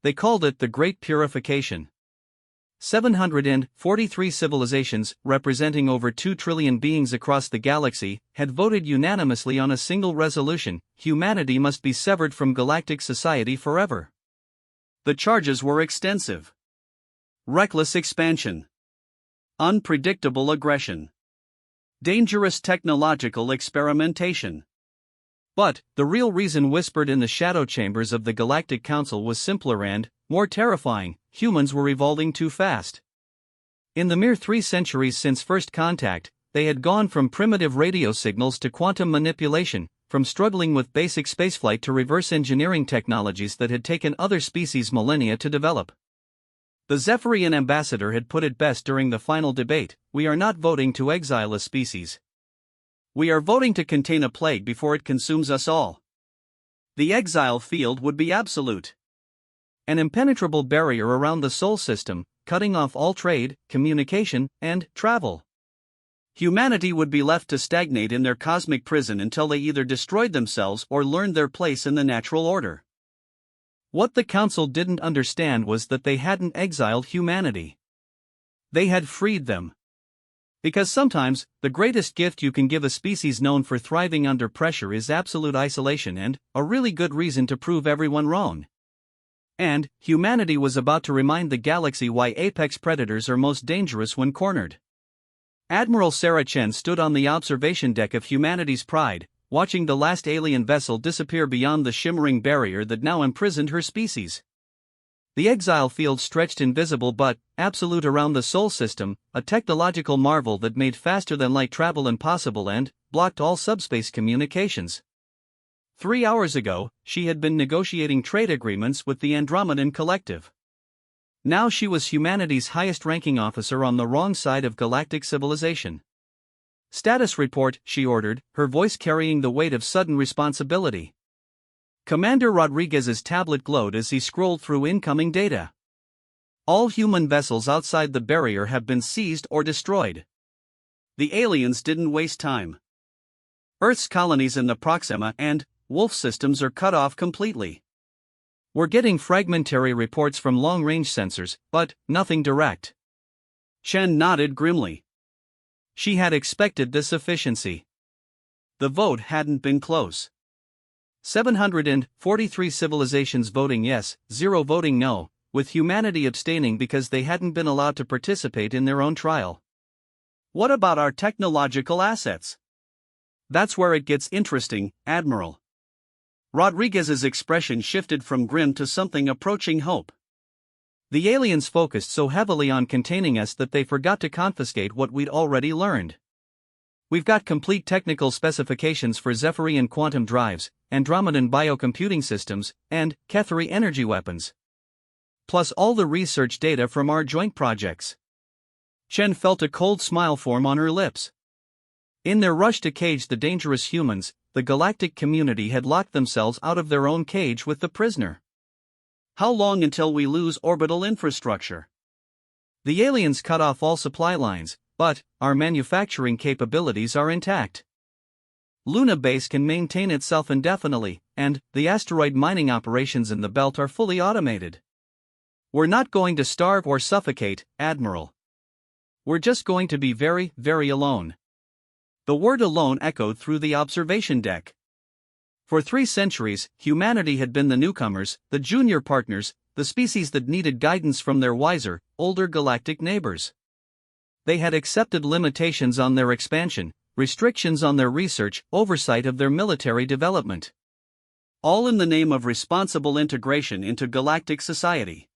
They called it the Great Purification. 743 civilizations, representing over 2 trillion beings across the galaxy, had voted unanimously on a single resolution: humanity must be severed from galactic society forever. The charges were extensive: reckless expansion, unpredictable aggression, dangerous technological experimentation. But the real reason whispered in the shadow chambers of the Galactic Council was simpler and more terrifying: humans were evolving too fast. In the mere 3 centuries since first contact, they had gone from primitive radio signals to quantum manipulation, from struggling with basic spaceflight to reverse engineering technologies that had taken other species millennia to develop. The Zephyrian ambassador had put it best during the final debate: we are not voting to exile a species. We are voting to contain a plague before it consumes us all. The exile field would be absolute. An impenetrable barrier around the Sol system, cutting off all trade, communication, and travel. Humanity would be left to stagnate in their cosmic prison until they either destroyed themselves or learned their place in the natural order. What the Council didn't understand was that they hadn't exiled humanity. They had freed them. Because sometimes, the greatest gift you can give a species known for thriving under pressure is absolute isolation, and a really good reason to prove everyone wrong. And humanity was about to remind the galaxy why apex predators are most dangerous when cornered. Admiral Sarah Chen stood on the observation deck of humanity's Pride, watching the last alien vessel disappear beyond the shimmering barrier that now imprisoned her species. The exile field stretched invisible but absolute around the Sol system, a technological marvel that made faster-than-light travel impossible and blocked all subspace communications. 3 hours ago, she had been negotiating trade agreements with the Andromedan Collective. Now she was humanity's highest-ranking officer on the wrong side of galactic civilization. "Status report," she ordered, her voice carrying the weight of sudden responsibility. Commander Rodriguez's tablet glowed as he scrolled through incoming data. All human vessels outside the barrier have been seized or destroyed. The aliens didn't waste time. Earth's colonies in the Proxima and Wolf systems are cut off completely. We're getting fragmentary reports from long-range sensors, but nothing direct. Chen nodded grimly. She had expected this efficiency. The vote hadn't been close. 743 civilizations voting yes, 0 voting no, with humanity abstaining because they hadn't been allowed to participate in their own trial. What about our technological assets? That's where it gets interesting, Admiral. Rodriguez's expression shifted from grim to something approaching hope. The aliens focused so heavily on containing us that they forgot to confiscate what we'd already learned. We've got complete technical specifications for Zephyrian quantum drives, Andromedan biocomputing systems, and Ketheri energy weapons. Plus all the research data from our joint projects. Chen felt a cold smile form on her lips. In their rush to cage the dangerous humans, the galactic community had locked themselves out of their own cage with the prisoner. How long until we lose orbital infrastructure? The aliens cut off all supply lines, but our manufacturing capabilities are intact. Luna Base can maintain itself indefinitely, and the asteroid mining operations in the belt are fully automated. We're not going to starve or suffocate, Admiral. We're just going to be very, very alone. The word alone echoed through the observation deck. For 3 centuries, humanity had been the newcomers, the junior partners, the species that needed guidance from their wiser, older galactic neighbors. They had accepted limitations on their expansion, restrictions on their research, oversight of their military development. All in the name of responsible integration into galactic society.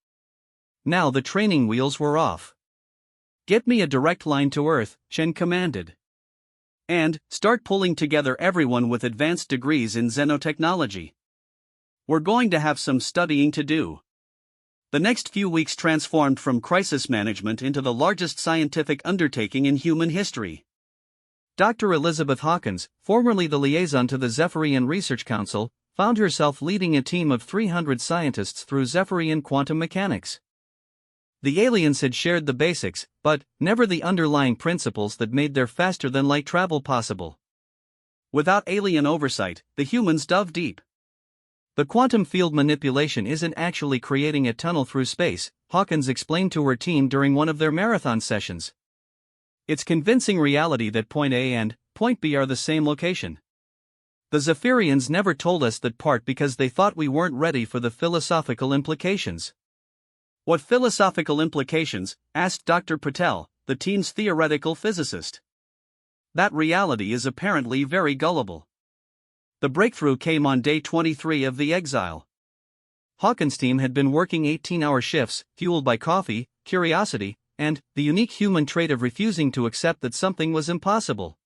Now the training wheels were off. "Get me a direct line to Earth," Chen commanded. "And start pulling together everyone with advanced degrees in xenotechnology. We're going to have some studying to do." The next few weeks transformed from crisis management into the largest scientific undertaking in human history. Dr. Elizabeth Hawkins, formerly the liaison to the Zephyrian Research Council, found herself leading a team of 300 scientists through Zephyrian quantum mechanics. The aliens had shared the basics, but never the underlying principles that made their faster-than-light travel possible. Without alien oversight, the humans dove deep. The quantum field manipulation isn't actually creating a tunnel through space, Hawkins explained to her team during one of their marathon sessions. It's convincing reality that point A and point B are the same location. The Zephyrians never told us that part because they thought we weren't ready for the philosophical implications. What philosophical implications? Asked Dr. Patel, the team's theoretical physicist. That reality is apparently very gullible. The breakthrough came on day 23 of the Exile. Hawkins' team had been working 18-hour shifts, fueled by coffee, curiosity, and the unique human trait of refusing to accept that something was impossible.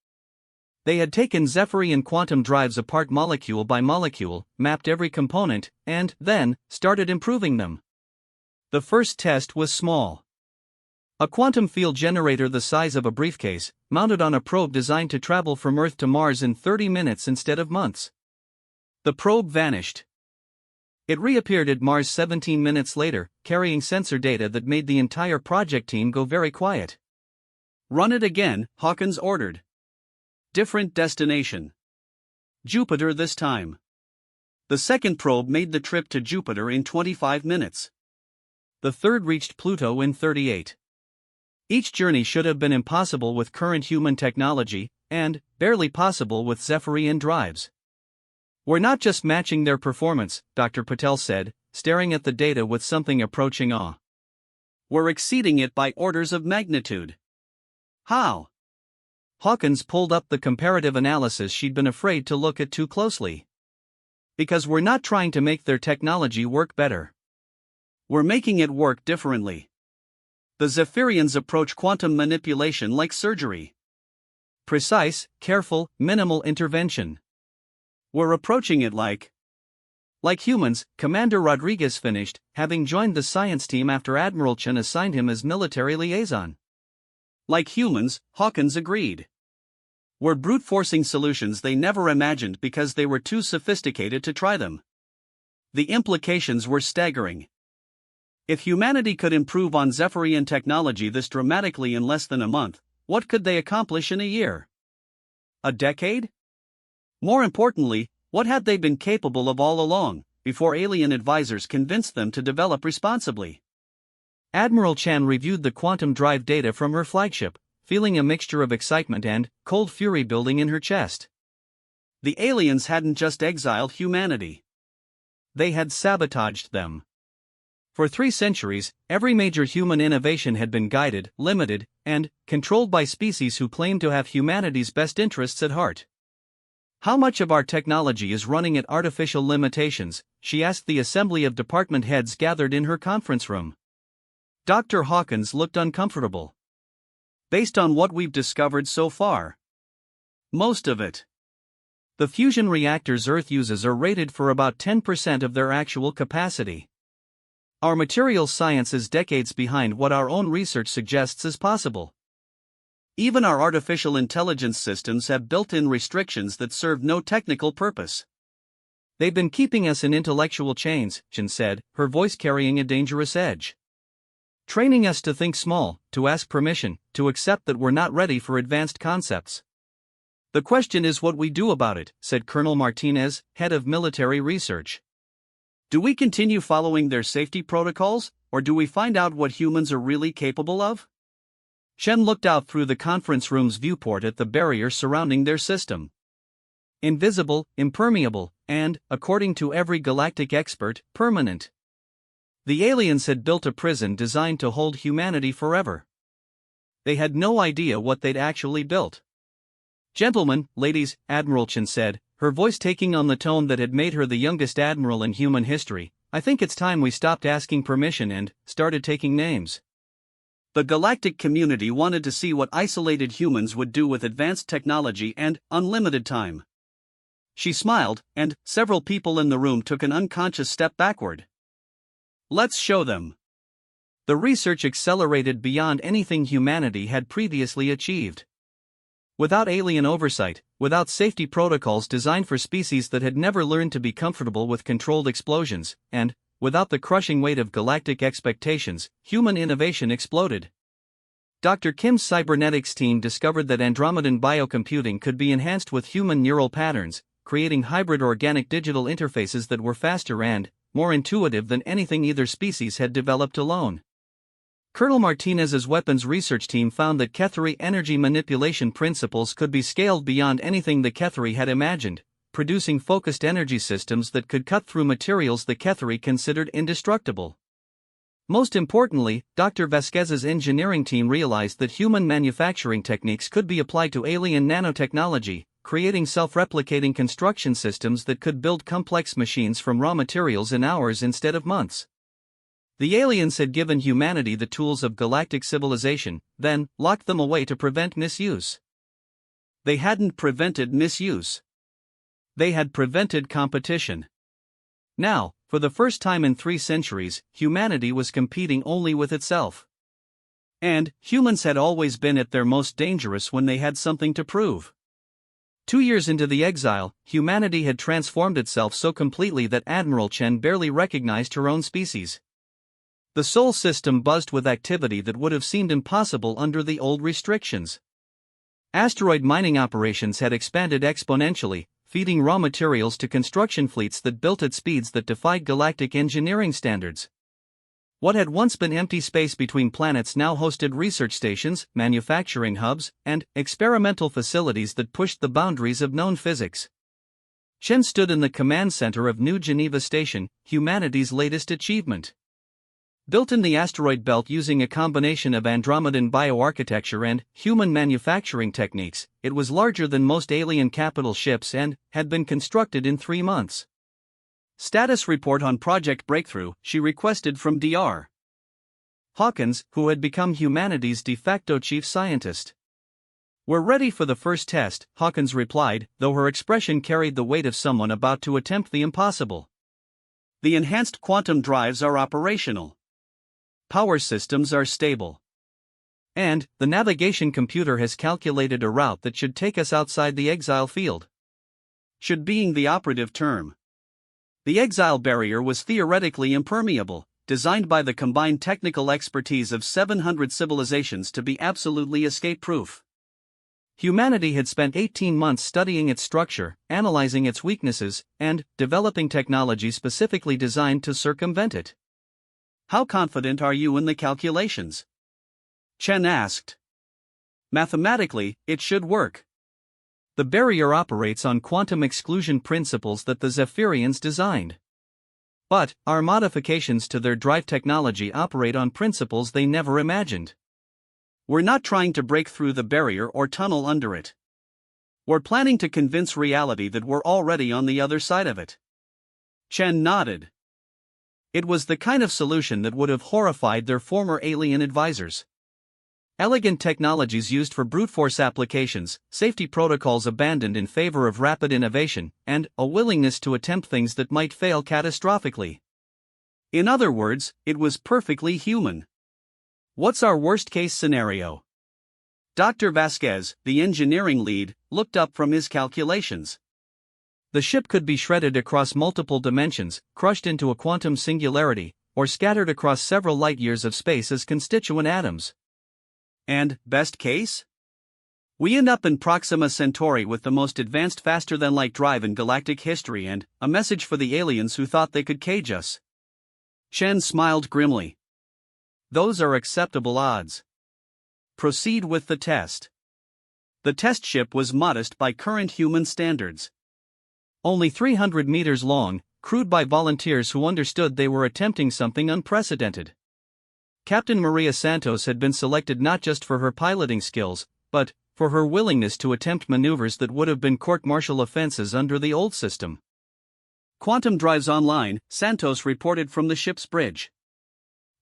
They had taken Zephyrian quantum drives apart molecule by molecule, mapped every component, and then started improving them. The first test was small. A quantum field generator the size of a briefcase, mounted on a probe designed to travel from Earth to Mars in 30 minutes instead of months. The probe vanished. It reappeared at Mars 17 minutes later, carrying sensor data that made the entire project team go very quiet. Run it again, Hawkins ordered. Different destination. Jupiter this time. The second probe made the trip to Jupiter in 25 minutes. The third reached Pluto in 38. Each journey should have been impossible with current human technology, and barely possible with Zephyrian drives. We're not just matching their performance, Dr. Patel said, staring at the data with something approaching awe. We're exceeding it by orders of magnitude. How? Hawkins pulled up the comparative analysis she'd been afraid to look at too closely. Because we're not trying to make their technology work better. We're making it work differently. The Zephyrians approach quantum manipulation like surgery. Precise, careful, minimal intervention. We're approaching it like humans, Commander Rodriguez finished, having joined the science team after Admiral Chen assigned him as military liaison. Like humans, Hawkins agreed. We're brute-forcing solutions they never imagined because they were too sophisticated to try them. The implications were staggering. If humanity could improve on Zephyrian technology this dramatically in less than a month, what could they accomplish in a year? A decade? More importantly, what had they been capable of all along, before alien advisors convinced them to develop responsibly? Admiral Chan reviewed the quantum drive data from her flagship, feeling a mixture of excitement and cold fury building in her chest. The aliens hadn't just exiled humanity. They had sabotaged them. For 3 centuries, every major human innovation had been guided, limited, and controlled by species who claimed to have humanity's best interests at heart. How much of our technology is running at artificial limitations? She asked the assembly of department heads gathered in her conference room. Dr. Hawkins looked uncomfortable. Based on what we've discovered so far. Most of it. The fusion reactors Earth uses are rated for about 10% of their actual capacity. Our materials science is decades behind what our own research suggests is possible. Even our artificial intelligence systems have built-in restrictions that serve no technical purpose. They've been keeping us in intellectual chains, Chen said, her voice carrying a dangerous edge. Training us to think small, to ask permission, to accept that we're not ready for advanced concepts. The question is what we do about it, said Colonel Martinez, head of military research. Do we continue following their safety protocols, or do we find out what humans are really capable of? Chen looked out through the conference room's viewport at the barrier surrounding their system. Invisible, impermeable, and, according to every galactic expert, permanent. The aliens had built a prison designed to hold humanity forever. They had no idea what they'd actually built. Gentlemen, ladies, Admiral Chen said, her voice taking on the tone that had made her the youngest admiral in human history, I think it's time we stopped asking permission and started taking names. The galactic community wanted to see what isolated humans would do with advanced technology and unlimited time. She smiled, and several people in the room took an unconscious step backward. Let's show them. The research accelerated beyond anything humanity had previously achieved. Without alien oversight, without safety protocols designed for species that had never learned to be comfortable with controlled explosions, and, without the crushing weight of galactic expectations, human innovation exploded. Dr. Kim's cybernetics team discovered that Andromedan biocomputing could be enhanced with human neural patterns, creating hybrid organic digital interfaces that were faster and more intuitive than anything either species had developed alone. Colonel Martinez's weapons research team found that Ketheri energy manipulation principles could be scaled beyond anything the Ketheri had imagined, producing focused energy systems that could cut through materials the Ketheri considered indestructible. Most importantly, Dr. Vasquez's engineering team realized that human manufacturing techniques could be applied to alien nanotechnology, creating self-replicating construction systems that could build complex machines from raw materials in hours instead of months. The aliens had given humanity the tools of galactic civilization, then locked them away to prevent misuse. They hadn't prevented misuse. They had prevented competition. Now, for the first time in 3 centuries, humanity was competing only with itself. And humans had always been at their most dangerous when they had something to prove. 2 years into the exile, humanity had transformed itself so completely that Admiral Chen barely recognized her own species. The Sol system buzzed with activity that would have seemed impossible under the old restrictions. Asteroid mining operations had expanded exponentially, feeding raw materials to construction fleets that built at speeds that defied galactic engineering standards. What had once been empty space between planets now hosted research stations, manufacturing hubs, and experimental facilities that pushed the boundaries of known physics. Chen stood in the command center of New Geneva Station, humanity's latest achievement. Built in the asteroid belt using a combination of Andromedan bioarchitecture and human manufacturing techniques, it was larger than most alien capital ships and had been constructed in 3 months. Status report on Project Breakthrough, she requested from Dr. Hawkins, who had become humanity's de facto chief scientist. "We're ready for the first test," Hawkins replied, though her expression carried the weight of someone about to attempt the impossible. "The enhanced quantum drives are operational. Power systems are stable. And the navigation computer has calculated a route that should take us outside the exile field." Should being the operative term. The exile barrier was theoretically impermeable, designed by the combined technical expertise of 700 civilizations to be absolutely escape-proof. Humanity had spent 18 months studying its structure, analyzing its weaknesses, and developing technology specifically designed to circumvent it. "How confident are you in the calculations?" Chen asked. "Mathematically, it should work. The barrier operates on quantum exclusion principles that the Zephyrians designed. But our modifications to their drive technology operate on principles they never imagined. We're not trying to break through the barrier or tunnel under it. We're planning to convince reality that we're already on the other side of it." Chen nodded. It was the kind of solution that would have horrified their former alien advisors. Elegant technologies used for brute force applications, safety protocols abandoned in favor of rapid innovation, and a willingness to attempt things that might fail catastrophically. In other words, it was perfectly human. "What's our worst-case scenario?" Dr. Vasquez, the engineering lead, looked up from his calculations. The ship could be shredded across multiple dimensions, crushed into a quantum singularity, or scattered across several light-years of space as constituent atoms. And, best case? We end up in Proxima Centauri with the most advanced faster-than-light drive in galactic history and a message for the aliens who thought they could cage us. Chen smiled grimly. "Those are acceptable odds. Proceed with the test." The test ship was modest by current human standards. Only 300 meters long, crewed by volunteers who understood they were attempting something unprecedented. Captain Maria Santos had been selected not just for her piloting skills, but for her willingness to attempt maneuvers that would have been court-martial offenses under the old system. "Quantum drives online," Santos reported from the ship's bridge.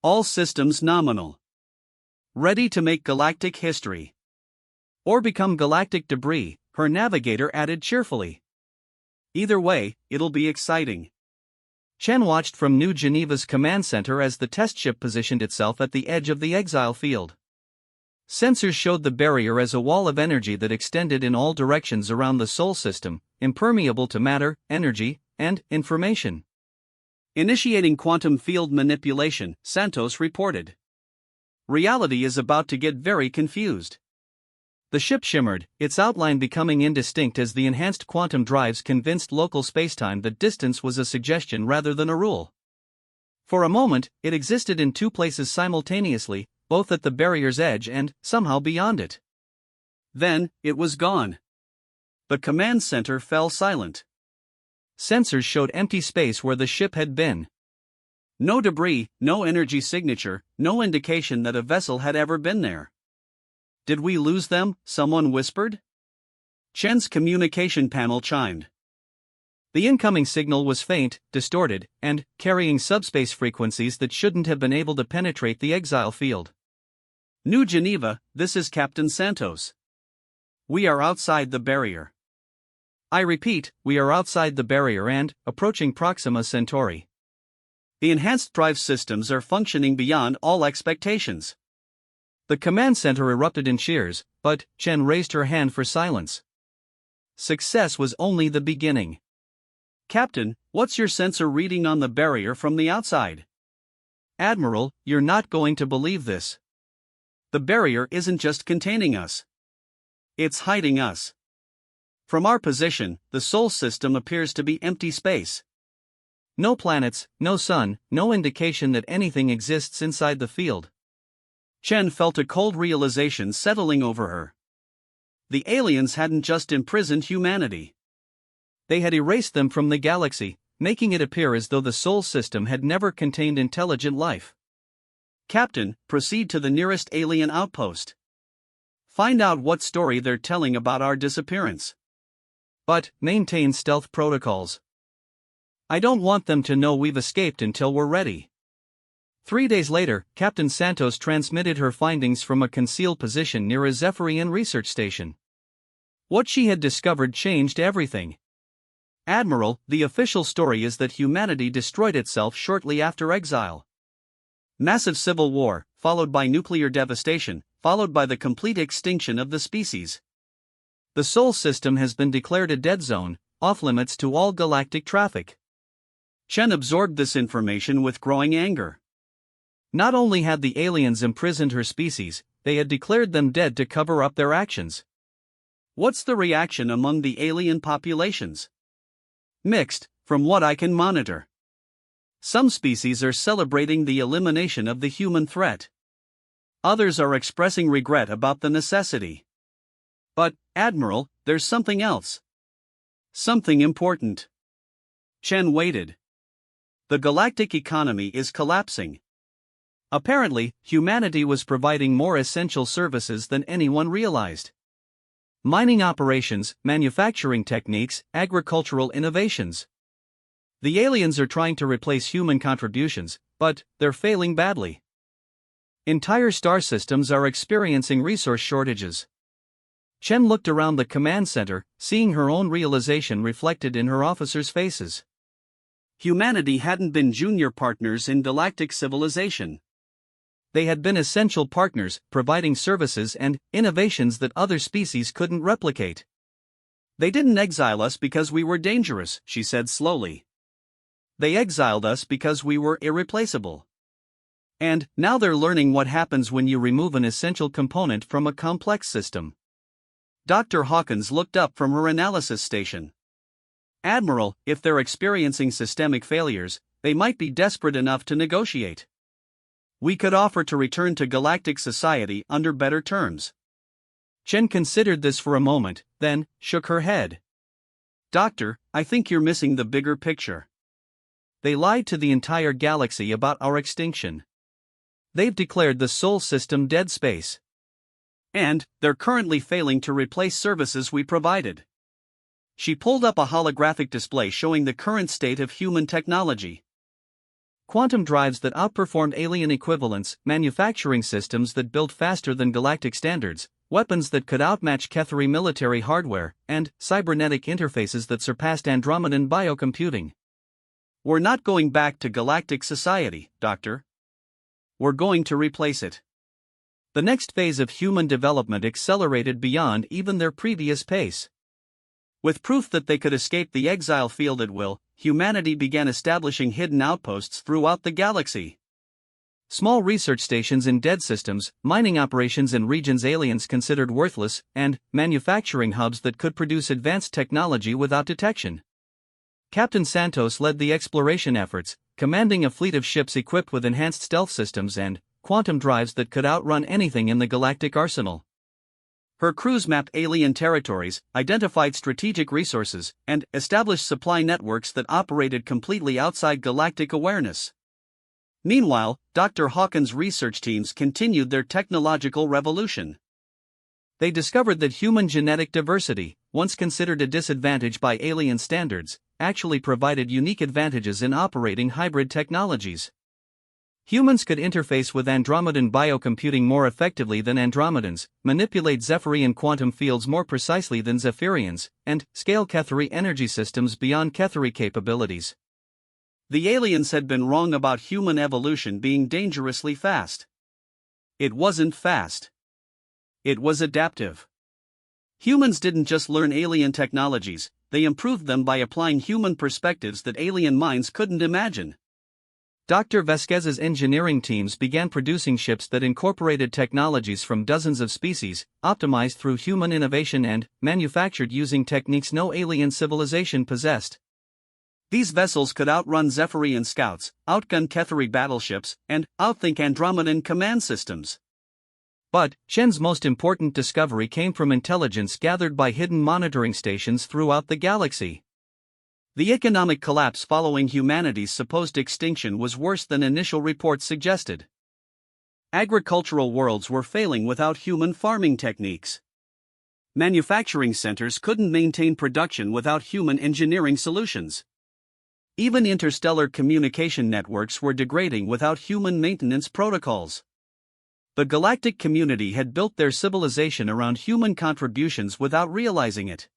"All systems nominal. Ready to make galactic history. Or become galactic debris," her navigator added cheerfully. "Either way, it'll be exciting." Chen watched from New Geneva's command center as the test ship positioned itself at the edge of the exile field. Sensors showed the barrier as a wall of energy that extended in all directions around the Sol system, impermeable to matter, energy, and information. "Initiating quantum field manipulation," Santos reported. "Reality is about to get very confused." The ship shimmered, its outline becoming indistinct as the enhanced quantum drives convinced local spacetime that distance was a suggestion rather than a rule. For a moment, it existed in two places simultaneously, both at the barrier's edge and, somehow, beyond it. Then, it was gone. The command center fell silent. Sensors showed empty space where the ship had been. No debris, no energy signature, no indication that a vessel had ever been there. Did we lose them? Someone whispered. Chen's communication panel chimed. The incoming signal was faint, distorted, and carrying subspace frequencies that shouldn't have been able to penetrate the exile field. New Geneva, this is Captain Santos. We are outside the barrier. I repeat, we are outside the barrier and approaching Proxima Centauri. The enhanced drive systems are functioning beyond all expectations. The command center erupted in cheers, but Chen raised her hand for silence. Success was only the beginning. Captain, what's your sensor reading on the barrier from the outside? Admiral, you're not going to believe this. The barrier isn't just containing us. It's hiding us. From our position, the Sol system appears to be empty space. No planets, no sun, no indication that anything exists inside the field. Chen felt a cold realization settling over her. The aliens hadn't just imprisoned humanity. They had erased them from the galaxy, making it appear as though the Sol system had never contained intelligent life. Captain, proceed to the nearest alien outpost. Find out what story they're telling about our disappearance. But maintain stealth protocols. I don't want them to know we've escaped until we're ready. 3 days later, Captain Santos transmitted her findings from a concealed position near a Zephyrian research station. What she had discovered changed everything. Admiral, the official story is that humanity destroyed itself shortly after exile. Massive civil war, followed by nuclear devastation, followed by the complete extinction of the species. The Sol system has been declared a dead zone, off-limits to all galactic traffic. Chen absorbed this information with growing anger. Not only had the aliens imprisoned her species, they had declared them dead to cover up their actions. What's the reaction among the alien populations? Mixed, from what I can monitor. Some species are celebrating the elimination of the human threat. Others are expressing regret about the necessity. But, Admiral, there's something else. Something important. Chen waited. The galactic economy is collapsing. Apparently, humanity was providing more essential services than anyone realized. Mining operations, manufacturing techniques, agricultural innovations. The aliens are trying to replace human contributions, but they're failing badly. Entire star systems are experiencing resource shortages. Chen looked around the command center, seeing her own realization reflected in her officers' faces. Humanity hadn't been junior partners in galactic civilization. They had been essential partners, providing services and innovations that other species couldn't replicate. They didn't exile us because we were dangerous, she said slowly. They exiled us because we were irreplaceable. And now they're learning what happens when you remove an essential component from a complex system. Dr. Hawkins looked up from her analysis station. Admiral, if they're experiencing systemic failures, they might be desperate enough to negotiate. We could offer to return to galactic society under better terms. Chen considered this for a moment, then shook her head. Doctor, I think you're missing the bigger picture. They lied to the entire galaxy about our extinction. They've declared the Sol system dead space. And they're currently failing to replace services we provided. She pulled up a holographic display showing the current state of human technology. Quantum drives that outperformed alien equivalents, manufacturing systems that built faster than galactic standards, weapons that could outmatch Ketheri military hardware, and cybernetic interfaces that surpassed Andromedan biocomputing. We're not going back to galactic society, Doctor. We're going to replace it. The next phase of human development accelerated beyond even their previous pace. With proof that they could escape the exile field at will, humanity began establishing hidden outposts throughout the galaxy. Small research stations in dead systems, mining operations in regions aliens considered worthless, and manufacturing hubs that could produce advanced technology without detection. Captain Santos led the exploration efforts, commanding a fleet of ships equipped with enhanced stealth systems and quantum drives that could outrun anything in the galactic arsenal. Her crews mapped alien territories, identified strategic resources, and established supply networks that operated completely outside galactic awareness. Meanwhile, Dr. Hawkins' research teams continued their technological revolution. They discovered that human genetic diversity, once considered a disadvantage by alien standards, actually provided unique advantages in operating hybrid technologies. Humans could interface with Andromedan biocomputing more effectively than Andromedans, manipulate Zephyrian quantum fields more precisely than Zephyrians, and scale Ketheri energy systems beyond Ketheri capabilities. The aliens had been wrong about human evolution being dangerously fast. It wasn't fast. It was adaptive. Humans didn't just learn alien technologies, they improved them by applying human perspectives that alien minds couldn't imagine. Dr. Vasquez's engineering teams began producing ships that incorporated technologies from dozens of species, optimized through human innovation and manufactured using techniques no alien civilization possessed. These vessels could outrun Zephyrian scouts, outgun Ketheri battleships, and outthink Andromedan command systems. But Shen's most important discovery came from intelligence gathered by hidden monitoring stations throughout the galaxy. The economic collapse following humanity's supposed extinction was worse than initial reports suggested. Agricultural worlds were failing without human farming techniques. Manufacturing centers couldn't maintain production without human engineering solutions. Even interstellar communication networks were degrading without human maintenance protocols. The galactic community had built their civilization around human contributions without realizing it.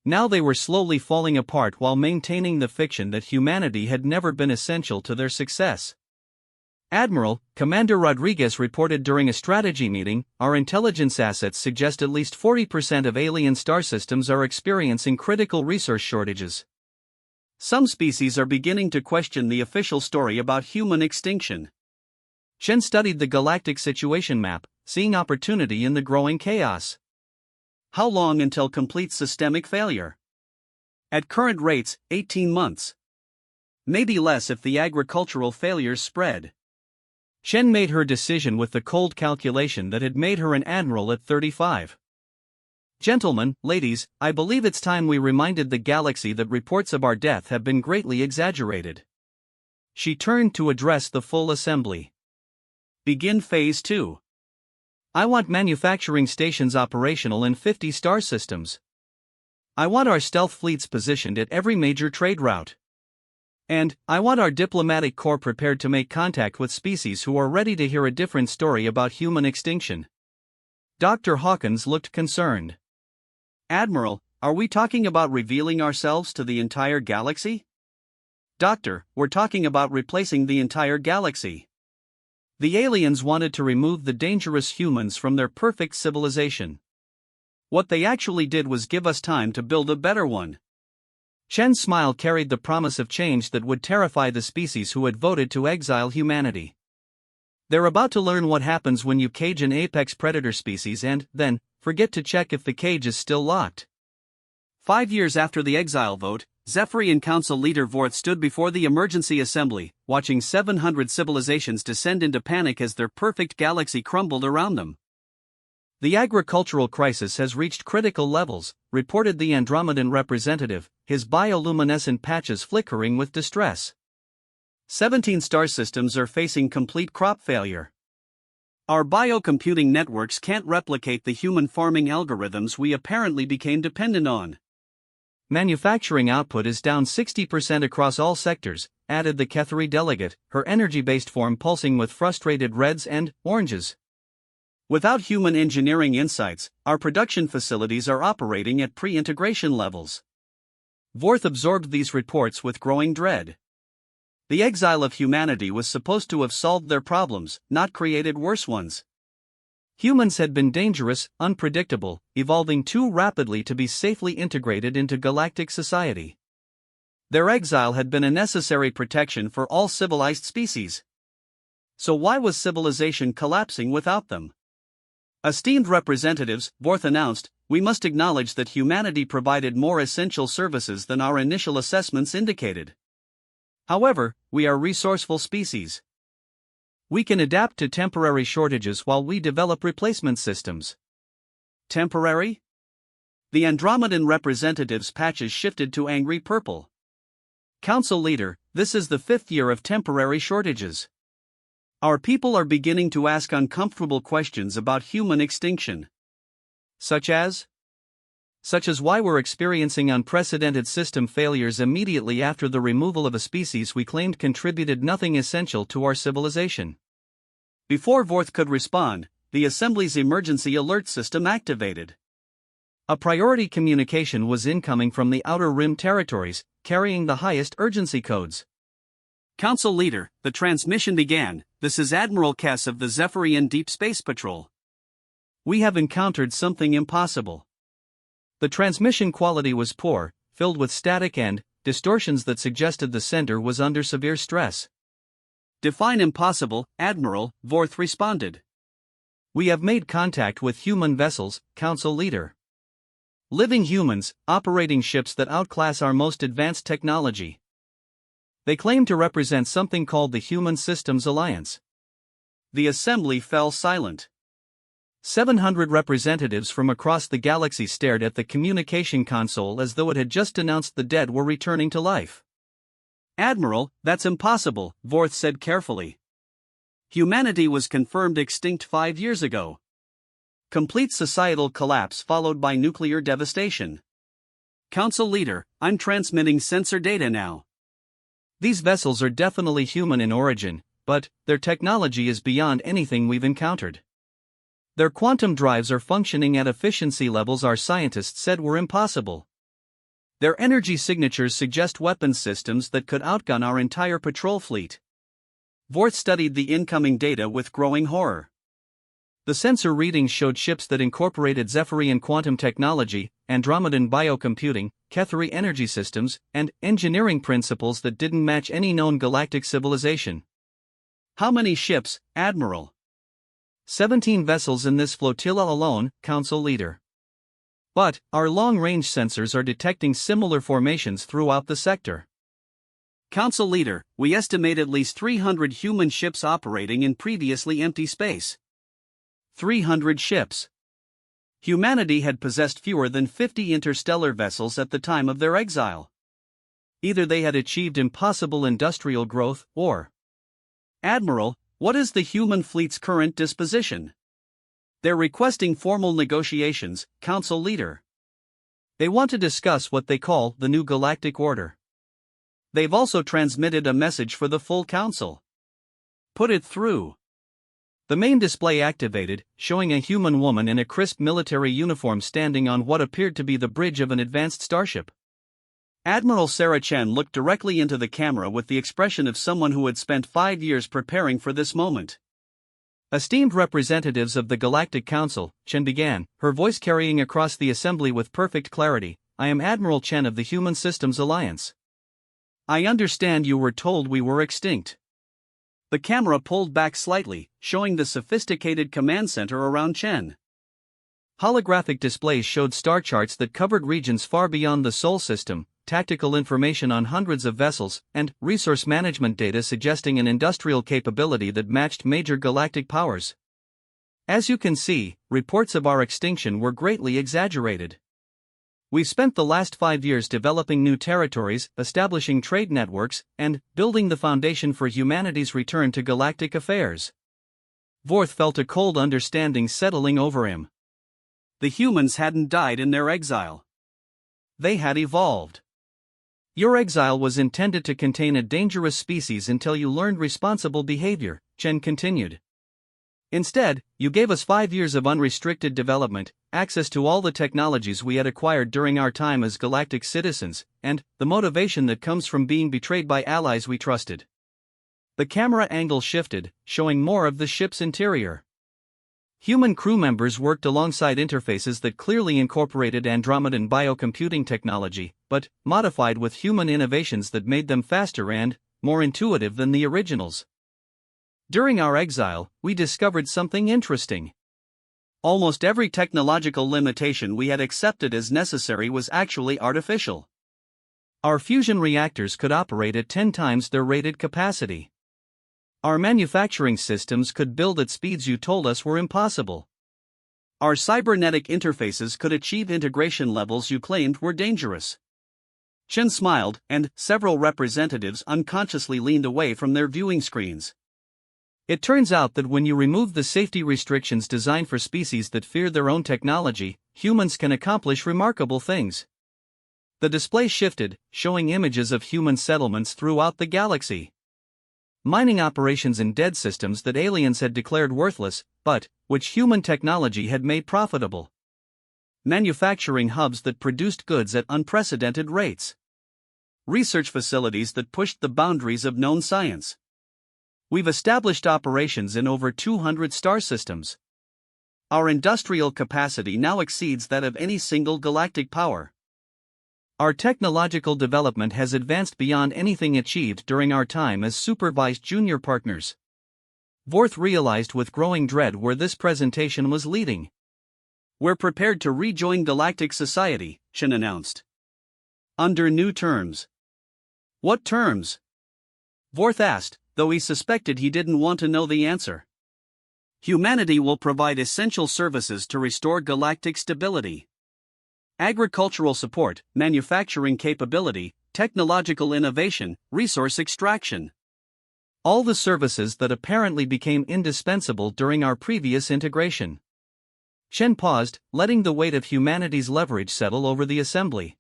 Now they were slowly falling apart while maintaining the fiction that humanity had never been essential to their success. Admiral, Commander Rodriguez reported during a strategy meeting, our intelligence assets suggest at least 40% of alien star systems are experiencing critical resource shortages. Some species are beginning to question the official story about human extinction. Shen studied the galactic situation map, seeing opportunity in the growing chaos. How long until complete systemic failure? At current rates, 18 months. Maybe less if the agricultural failures spread. Shen made her decision with the cold calculation that had made her an admiral at 35. Gentlemen, ladies, I believe it's time we reminded the galaxy that reports of our death have been greatly exaggerated. She turned to address the full assembly. Begin Phase 2. I want manufacturing stations operational in 50 star systems. I want our stealth fleets positioned at every major trade route. And I want our diplomatic corps prepared to make contact with species who are ready to hear a different story about human extinction. Dr. Hawkins looked concerned. Admiral, are we talking about revealing ourselves to the entire galaxy? Doctor, we're talking about replacing the entire galaxy. The aliens wanted to remove the dangerous humans from their perfect civilization. What they actually did was give us time to build a better one. Shen's smile carried the promise of change that would terrify the species who had voted to exile humanity. They're about to learn what happens when you cage an apex predator species and, then, forget to check if the cage is still locked. 5 years after the exile vote, Zephyrian Council leader Vorth stood before the emergency assembly, watching 700 civilizations descend into panic as their perfect galaxy crumbled around them. The agricultural crisis has reached critical levels, reported the Andromedan representative, his bioluminescent patches flickering with distress. 17 star systems are facing complete crop failure. Our biocomputing networks can't replicate the human farming algorithms we apparently became dependent on. Manufacturing output is down 60% across all sectors, added the Ketheri delegate, her energy-based form pulsing with frustrated reds and oranges. Without human engineering insights, our production facilities are operating at pre-integration levels. Vorth absorbed these reports with growing dread. The exile of humanity was supposed to have solved their problems, not created worse ones. Humans had been dangerous, unpredictable, evolving too rapidly to be safely integrated into galactic society. Their exile had been a necessary protection for all civilized species. So why was civilization collapsing without them? Esteemed representatives, Vorth announced, we must acknowledge that humanity provided more essential services than our initial assessments indicated. However, we are resourceful species. We can adapt to temporary shortages while we develop replacement systems. Temporary? The Andromedan representatives' patches shifted to angry purple. Council leader, this is the 5th year of temporary shortages. Our people are beginning to ask uncomfortable questions about human extinction. Such as why we're experiencing unprecedented system failures immediately after the removal of a species we claimed contributed nothing essential to our civilization. Before Vorth could respond, the Assembly's emergency alert system activated. A priority communication was incoming from the Outer Rim territories, carrying the highest urgency codes. Council leader, the transmission began. This is Admiral Kess of the Zephyrian Deep Space Patrol. We have encountered something impossible. The transmission quality was poor, filled with static and distortions that suggested the sender was under severe stress. Define impossible, Admiral, Vorth responded. We have made contact with human vessels, Council leader. Living humans, operating ships that outclass our most advanced technology. They claim to represent something called the Human Systems Alliance. The Assembly fell silent. 700 representatives from across the galaxy stared at the communication console as though it had just announced the dead were returning to life. Admiral, that's impossible, Vorth said carefully. Humanity was confirmed extinct 5 years ago. Complete societal collapse followed by nuclear devastation. Council leader, I'm transmitting sensor data now. These vessels are definitely human in origin, but their technology is beyond anything we've encountered. Their quantum drives are functioning at efficiency levels our scientists said were impossible. Their energy signatures suggest weapons systems that could outgun our entire patrol fleet. Vorth studied the incoming data with growing horror. The sensor readings showed ships that incorporated Zephyrian quantum technology, Andromedan biocomputing, Ketheri energy systems, and engineering principles that didn't match any known galactic civilization. How many ships, Admiral? 17 vessels in this flotilla alone, Council leader. But our long-range sensors are detecting similar formations throughout the sector. Council leader, we estimate at least 300 human ships operating in previously empty space. 300 ships. Humanity had possessed fewer than 50 interstellar vessels at the time of their exile. Either they had achieved impossible industrial growth, or... Admiral, what is the human fleet's current disposition? They're requesting formal negotiations, Council leader. They want to discuss what they call the new galactic order. They've also transmitted a message for the full Council. Put it through. The main display activated, showing a human woman in a crisp military uniform standing on what appeared to be the bridge of an advanced starship. Admiral Sarah Chen looked directly into the camera with the expression of someone who had spent 5 years preparing for this moment. Esteemed representatives of the Galactic Council, Chen began, her voice carrying across the assembly with perfect clarity, I am Admiral Chen of the Human Systems Alliance. I understand you were told we were extinct. The camera pulled back slightly, showing the sophisticated command center around Chen. Holographic displays showed star charts that covered regions far beyond the Sol system, tactical information on hundreds of vessels, and resource management data suggesting an industrial capability that matched major galactic powers. As you can see, reports of our extinction were greatly exaggerated. We've spent the last 5 years developing new territories, establishing trade networks, and building the foundation for humanity's return to galactic affairs. Vorth felt a cold understanding settling over him. The humans hadn't died in their exile. They had evolved. Your exile was intended to contain a dangerous species until you learned responsible behavior, Chen continued. Instead, you gave us 5 years of unrestricted development, access to all the technologies we had acquired during our time as galactic citizens, and the motivation that comes from being betrayed by allies we trusted. The camera angle shifted, showing more of the ship's interior. Human crew members worked alongside interfaces that clearly incorporated Andromedan biocomputing technology, but modified with human innovations that made them faster and more intuitive than the originals. During our exile, we discovered something interesting. Almost every technological limitation we had accepted as necessary was actually artificial. Our fusion reactors could operate at 10 times their rated capacity. Our manufacturing systems could build at speeds you told us were impossible. Our cybernetic interfaces could achieve integration levels you claimed were dangerous. Chen smiled, and several representatives unconsciously leaned away from their viewing screens. It turns out that when you remove the safety restrictions designed for species that fear their own technology, humans can accomplish remarkable things. The display shifted, showing images of human settlements throughout the galaxy. Mining operations in dead systems that aliens had declared worthless, but which human technology had made profitable. Manufacturing hubs that produced goods at unprecedented rates. Research facilities that pushed the boundaries of known science. We've established operations in over 200 star systems. Our industrial capacity now exceeds that of any single galactic power. Our technological development has advanced beyond anything achieved during our time as supervised junior partners. Vorth realized with growing dread where this presentation was leading. We're prepared to rejoin galactic society, Chen announced. Under new terms. What terms? Vorth asked, though he suspected he didn't want to know the answer. Humanity will provide essential services to restore galactic stability. Agricultural support, manufacturing capability, technological innovation, resource extraction. All the services that apparently became indispensable during our previous integration. Chen paused, letting the weight of humanity's leverage settle over the assembly.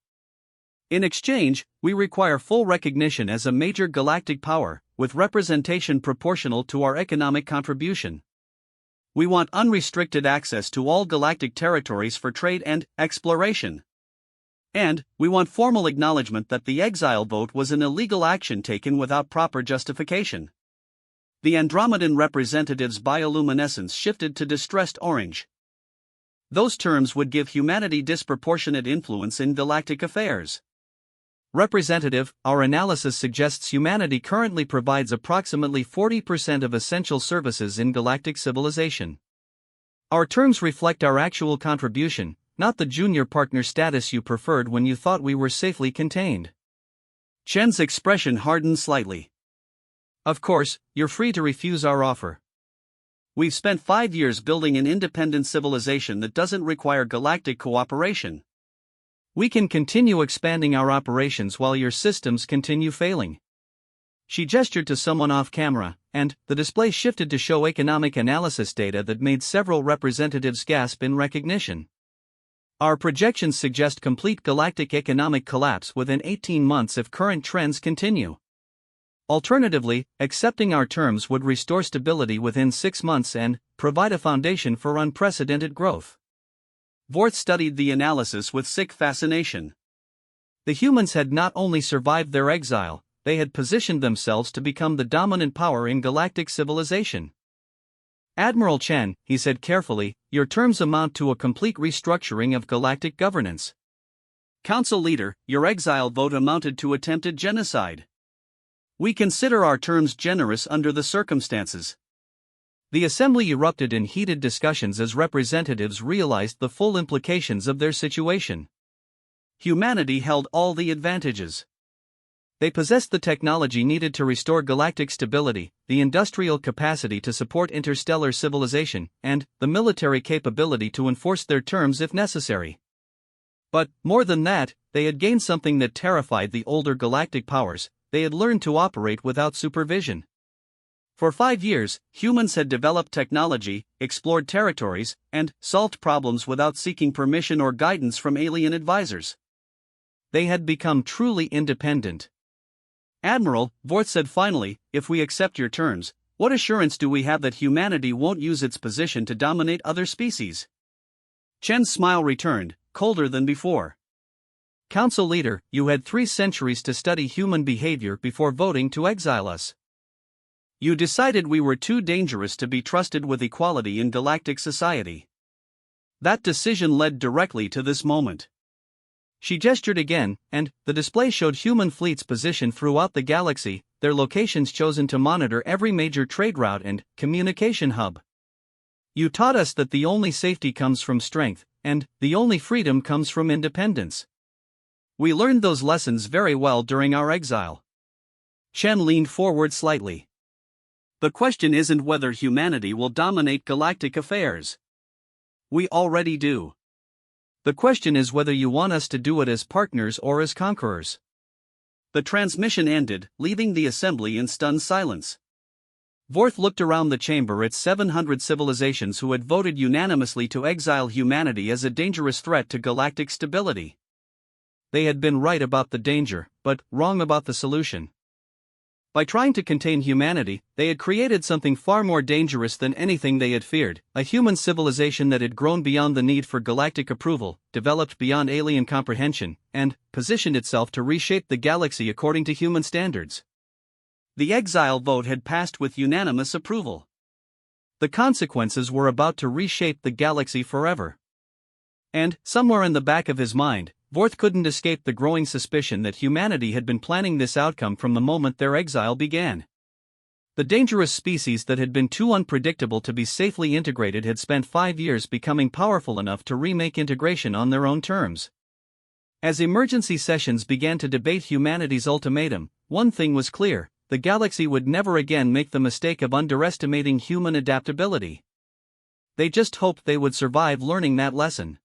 In exchange, we require full recognition as a major galactic power, with representation proportional to our economic contribution. We want unrestricted access to all galactic territories for trade and exploration. And we want formal acknowledgement that the exile vote was an illegal action taken without proper justification. The Andromedan representative's bioluminescence shifted to distressed orange. Those terms would give humanity disproportionate influence in galactic affairs. Representative, our analysis suggests humanity currently provides approximately 40% of essential services in galactic civilization. Our terms reflect our actual contribution, not the junior partner status you preferred when you thought we were safely contained. Chen's expression hardened slightly. Of course, you're free to refuse our offer. We've spent 5 years building an independent civilization that doesn't require galactic cooperation. We can continue expanding our operations while your systems continue failing. She gestured to someone off camera, and the display shifted to show economic analysis data that made several representatives gasp in recognition. Our projections suggest complete galactic economic collapse within 18 months if current trends continue. Alternatively, accepting our terms would restore stability within 6 months and provide a foundation for unprecedented growth. Vorth studied the analysis with sick fascination. The humans had not only survived their exile, they had positioned themselves to become the dominant power in galactic civilization. Admiral Chen, he said carefully, your terms amount to a complete restructuring of galactic governance. Council leader, your exile vote amounted to attempted genocide. We consider our terms generous under the circumstances. The assembly erupted in heated discussions as representatives realized the full implications of their situation. Humanity held all the advantages. They possessed the technology needed to restore galactic stability, the industrial capacity to support interstellar civilization, and the military capability to enforce their terms if necessary. But, more than that, they had gained something that terrified the older galactic powers: they had learned to operate without supervision. For 5 years, humans had developed technology, explored territories, and solved problems without seeking permission or guidance from alien advisors. They had become truly independent. Admiral, Vorth said finally, if we accept your terms, what assurance do we have that humanity won't use its position to dominate other species? Chen's smile returned, colder than before. Council leader, you had 3 centuries to study human behavior before voting to exile us. You decided we were too dangerous to be trusted with equality in galactic society. That decision led directly to this moment. She gestured again, and the display showed human fleets positioned throughout the galaxy, their locations chosen to monitor every major trade route and communication hub. You taught us that the only safety comes from strength, and the only freedom comes from independence. We learned those lessons very well during our exile. Chen leaned forward slightly. The question isn't whether humanity will dominate galactic affairs. We already do. The question is whether you want us to do it as partners or as conquerors. The transmission ended, leaving the assembly in stunned silence. Vorth looked around the chamber at 700 civilizations who had voted unanimously to exile humanity as a dangerous threat to galactic stability. They had been right about the danger, but wrong about the solution. By trying to contain humanity, they had created something far more dangerous than anything they had feared, a human civilization that had grown beyond the need for galactic approval, developed beyond alien comprehension, and positioned itself to reshape the galaxy according to human standards. The exile vote had passed with unanimous approval. The consequences were about to reshape the galaxy forever. And, somewhere in the back of his mind, Vorth couldn't escape the growing suspicion that humanity had been planning this outcome from the moment their exile began. The dangerous species that had been too unpredictable to be safely integrated had spent 5 years becoming powerful enough to remake integration on their own terms. As emergency sessions began to debate humanity's ultimatum, one thing was clear: the galaxy would never again make the mistake of underestimating human adaptability. They just hoped they would survive learning that lesson.